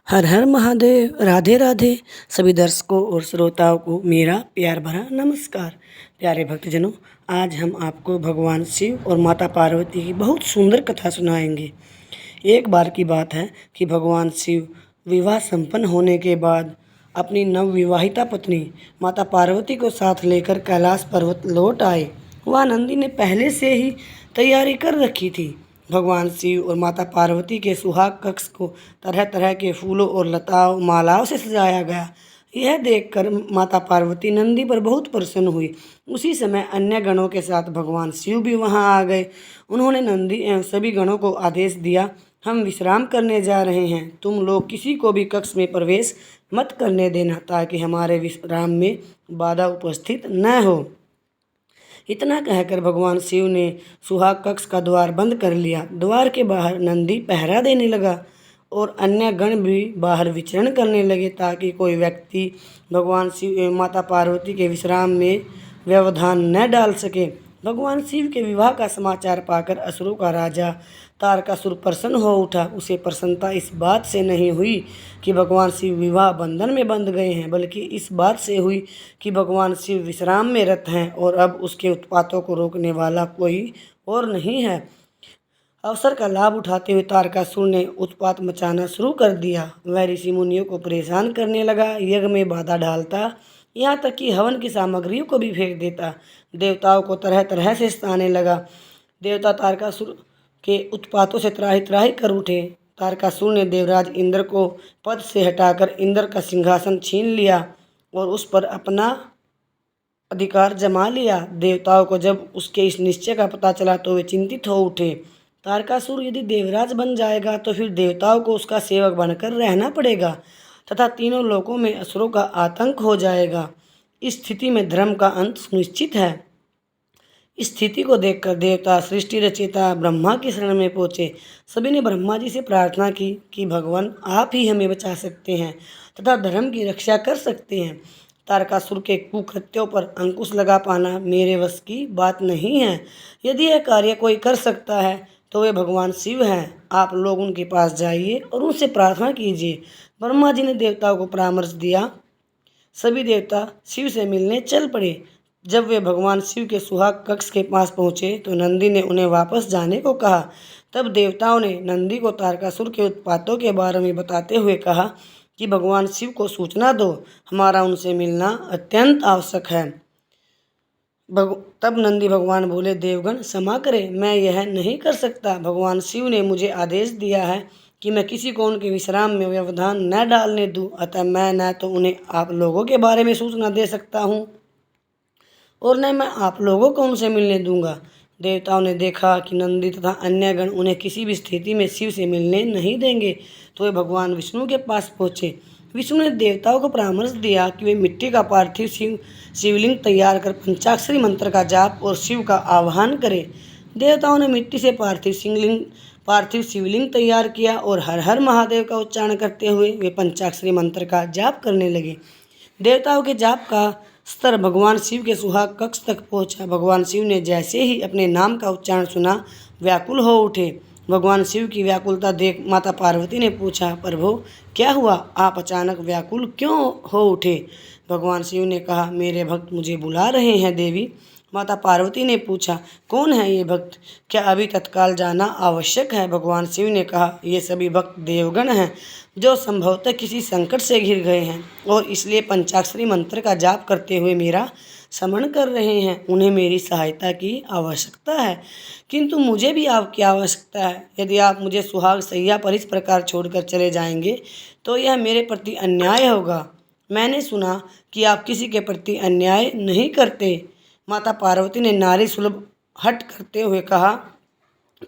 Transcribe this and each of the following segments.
हर हर महादेव। राधे राधे। सभी दर्शकों और श्रोताओं को मेरा प्यार भरा नमस्कार। प्यारे भक्तजनों, आज हम आपको भगवान शिव और माता पार्वती की बहुत सुंदर कथा सुनाएंगे। एक बार की बात है कि भगवान शिव विवाह संपन्न होने के बाद अपनी नवविवाहिता पत्नी माता पार्वती को साथ लेकर कैलाश पर्वत लौट आए। वह नंदी ने पहले से ही तैयारी कर रखी थी। भगवान शिव और माता पार्वती के सुहाग कक्ष को तरह तरह के फूलों और लताओं मालाओं से सजाया गया। यह देखकर माता पार्वती नंदी पर बहुत प्रसन्न हुई। उसी समय अन्य गणों के साथ भगवान शिव भी वहां आ गए। उन्होंने नंदी एवं सभी गणों को आदेश दिया, हम विश्राम करने जा रहे हैं, तुम लोग किसी को भी कक्ष में प्रवेश मत करने देना, ताकि हमारे विश्राम में बाधा उपस्थित न हो। इतना कहकर भगवान शिव ने सुहाग कक्ष का द्वार बंद कर लिया। द्वार के बाहर नंदी पहरा देने लगा और अन्य गण भी बाहर विचरण करने लगे, ताकि कोई व्यक्ति भगवान शिव एवं माता पार्वती के विश्राम में व्यवधान न डाल सके। भगवान शिव के विवाह का समाचार पाकर असुरों का राजा तारकासुर प्रसन्न हो उठा। उसे प्रसन्नता इस बात से नहीं हुई कि भगवान शिव विवाह बंधन में बंध गए हैं, बल्कि इस बात से हुई कि भगवान शिव विश्राम में रत हैं और अब उसके उत्पातों को रोकने वाला कोई और नहीं है। अवसर का लाभ उठाते हुए तारकासुर ने उत्पात मचाना शुरू कर दिया। वह ऋषि मुनियों को परेशान करने लगा, यज्ञ में बाधा डालता, यहाँ तक कि हवन की सामग्रियों को भी फेंक देता। देवताओं को तरह तरह से सताने लगा। देवता तारकासुर के उत्पातों से त्राहि त्राहि कर उठे। तारकासुर ने देवराज इंद्र को पद से हटाकर इंद्र का सिंहासन छीन लिया और उस पर अपना अधिकार जमा लिया। देवताओं को जब उसके इस निश्चय का पता चला तो वे चिंतित हो उठे। तारकासुर यदि देवराज बन जाएगा तो फिर देवताओं को उसका सेवक बनकर रहना पड़ेगा तथा तीनों लोकों में असुरों का आतंक हो जाएगा। इस स्थिति में धर्म का अंत सुनिश्चित है। इस स्थिति को देखकर देवता सृष्टि रचयिता ब्रह्मा की शरण में पहुँचे। सभी ने ब्रह्मा जी से प्रार्थना की कि भगवान आप ही हमें बचा सकते हैं तथा धर्म की रक्षा कर सकते हैं। तारकासुर के कुकृत्यों पर अंकुश लगा पाना मेरे वश की बात नहीं है। यदि यह कार्य कोई कर सकता है तो वे भगवान शिव हैं। आप लोग उनके पास जाइए और उनसे प्रार्थना कीजिए। ब्रह्मा जी ने देवताओं को परामर्श दिया। सभी देवता शिव से मिलने चल पड़े। जब वे भगवान शिव के सुहाग कक्ष के पास पहुँचे तो नंदी ने उन्हें वापस जाने को कहा। तब देवताओं ने नंदी को तारकासुर के उत्पातों के बारे में बताते हुए कहा कि भगवान शिव को सूचना दो, हमारा उनसे मिलना अत्यंत आवश्यक है। तब नंदी भगवान बोले, देवगण क्षमा करें, मैं यह नहीं कर सकता। भगवान शिव ने मुझे आदेश दिया है कि मैं किसी को उनके विश्राम में व्यवधान न डालने दूं, अतः मैं न तो उन्हें आप लोगों के बारे में सूचना दे सकता हूं और न मैं आप लोगों को उनसे मिलने दूंगा। देवताओं ने देखा कि नंदी तथा अन्य गण उन्हें किसी भी स्थिति में शिव से मिलने नहीं देंगे, तो वे भगवान विष्णु के पास पहुँचे। विष्णु ने देवताओं को परामर्श दिया कि वे मिट्टी का पार्थिव शिवलिंग तैयार कर पंचाक्षरी मंत्र का जाप और शिव का आह्वान करें। देवताओं ने मिट्टी से पार्थिव शिवलिंग तैयार किया और हर हर महादेव का उच्चारण करते हुए वे पंचाक्षरी मंत्र का जाप करने लगे। देवताओं के जाप का स्तर भगवान शिव के सुहाग कक्ष तक पहुंचा। भगवान शिव ने जैसे ही अपने नाम का उच्चारण सुना, व्याकुल हो उठे। भगवान शिव की व्याकुलता देख माता पार्वती ने पूछा, प्रभु क्या हुआ, आप अचानक व्याकुल क्यों हो उठे? भगवान शिव ने कहा, मेरे भक्त मुझे बुला रहे हैं देवी। माता पार्वती ने पूछा, कौन है ये भक्त, क्या अभी तत्काल जाना आवश्यक है? भगवान शिव ने कहा, ये सभी भक्त देवगण हैं जो संभवतः किसी संकट से घिर गए हैं और इसलिए पंचाक्षरी मंत्र का जाप करते हुए मेरा स्मरण कर रहे हैं। उन्हें मेरी सहायता की आवश्यकता है, किंतु मुझे भी आपकी आवश्यकता है। यदि आप मुझे सुहाग सैया पर इस प्रकार छोड़कर चले जाएंगे तो यह मेरे प्रति अन्याय होगा। मैंने सुना कि आप किसी के प्रति अन्याय नहीं करते। माता पार्वती ने नारी सुलभ हट करते हुए कहा।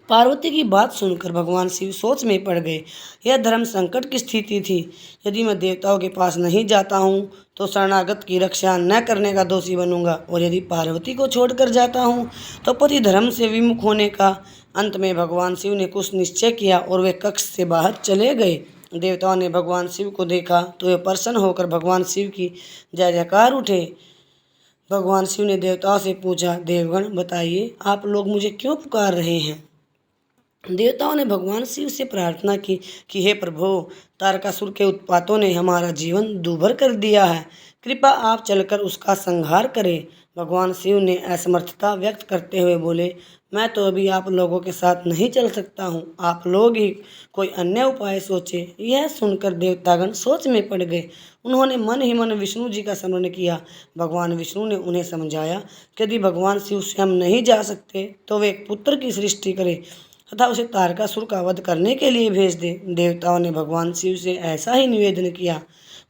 पार्वती की बात सुनकर भगवान शिव सोच में पड़ गए। यह धर्म संकट की स्थिति थी। यदि मैं देवताओं के पास नहीं जाता हूँ तो शरणागत की रक्षा न करने का दोषी बनूंगा, और यदि पार्वती को छोड़कर जाता हूँ तो पति धर्म से विमुख होने का। अंत में भगवान शिव ने कुछ निश्चय किया और वे कक्ष से बाहर चले गए। देवताओं ने भगवान शिव को देखा तो वे प्रसन्न होकर भगवान शिव की जय जयकार उठे। भगवान शिव ने देवताओं से पूछा, देवगण बताइए, आप लोग मुझे क्यों पुकार रहे हैं? देवताओं ने भगवान शिव से प्रार्थना की कि हे प्रभु, तारकासुर के उत्पातों ने हमारा जीवन दूभर कर दिया है, कृपा आप चलकर उसका संहार करें। भगवान शिव ने असमर्थता व्यक्त करते हुए बोले, मैं तो अभी आप लोगों के साथ नहीं चल सकता हूँ, आप लोग ही कोई अन्य उपाय सोचे। यह सुनकर देवतागण सोच में पड़ गए। उन्होंने मन ही मन विष्णु जी का स्मरण किया। भगवान विष्णु ने उन्हें समझाया कि यदि भगवान शिव स्वयं नहीं जा सकते तो वे एक पुत्र की सृष्टि करें तथा उसे तारकासुर का वध करने के लिए भेज दे। देवताओं ने भगवान शिव से ऐसा ही निवेदन किया।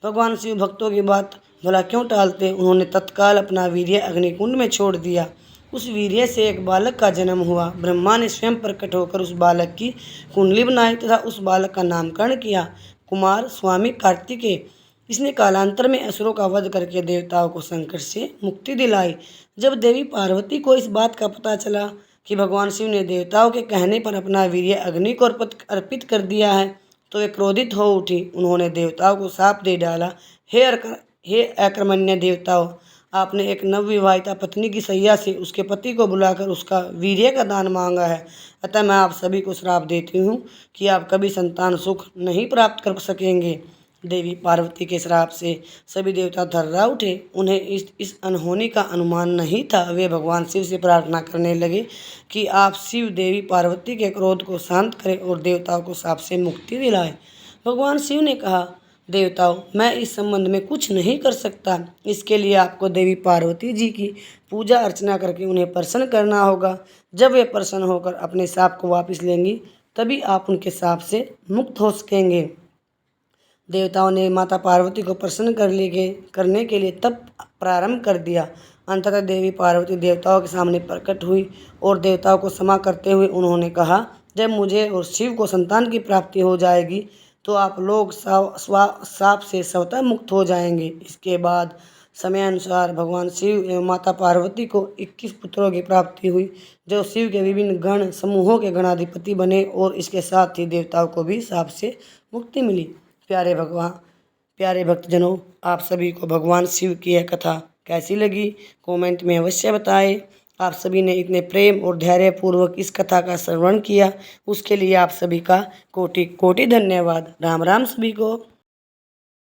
भगवान शिव भक्तों की बात भला क्यों टालते। उन्होंने तत्काल अपना वीर्य अग्निकुंड में छोड़ दिया। उस वीर्य से एक बालक का जन्म हुआ। ब्रह्मा ने स्वयं प्रकट होकर उस बालक की कुंडली बनाई तथा उस बालक का नामकरण किया कुमार स्वामी कार्तिकेय। इसने कालांतर में असुरों का वध करके देवताओं को संकट से मुक्ति दिलाई। जब देवी पार्वती को इस बात का पता चला कि भगवान शिव ने देवताओं के कहने पर अपना वीर्य अग्नि को अर्पित कर दिया है तो वे क्रोधित हो उठी। उन्होंने देवताओं को शाप दे डाला, हे अकर्मण्य देवताओं, आपने एक नवविवाहिता पत्नी की सैया से उसके पति को बुलाकर उसका वीर्य का दान मांगा है, अतः मैं आप सभी को श्राप देती हूँ कि आप कभी संतान सुख नहीं प्राप्त कर सकेंगे। देवी पार्वती के श्राप से सभी देवता थर्रा उठे। उन्हें इस अनहोनी का अनुमान नहीं था। वे भगवान शिव से प्रार्थना करने लगे कि आप शिव देवी पार्वती के क्रोध को शांत करें और देवताओं को शाप से मुक्ति दिलाएं। भगवान शिव ने कहा, देवताओं, मैं इस संबंध में कुछ नहीं कर सकता। इसके लिए आपको देवी पार्वती जी की पूजा अर्चना करके उन्हें प्रसन्न करना होगा। जब वे प्रसन्न होकर अपने शाप को वापस लेंगी तभी आप उनके शाप से मुक्त हो सकेंगे। देवताओं ने माता पार्वती को प्रसन्न करने के लिए तप प्रारंभ कर दिया। अंततः देवी पार्वती देवताओं के सामने प्रकट हुई और देवताओं को क्षमा करते हुए उन्होंने कहा, जब मुझे और शिव को संतान की प्राप्ति हो जाएगी तो आप लोग शाप से स्वतः मुक्त हो जाएंगे। इसके बाद समयानुसार भगवान शिव एवं माता पार्वती को 21 पुत्रों की प्राप्ति हुई, जो शिव के विभिन्न गण समूहों के गणाधिपति बने और इसके साथ ही देवताओं को भी शाप से मुक्ति मिली। प्यारे भक्तजनों, आप सभी को भगवान शिव की यह कथा कैसी लगी कमेंट में अवश्य बताएं। आप सभी ने इतने प्रेम और धैर्यपूर्वक इस कथा का श्रवण किया, उसके लिए आप सभी का कोटि कोटि धन्यवाद। राम राम सभी को।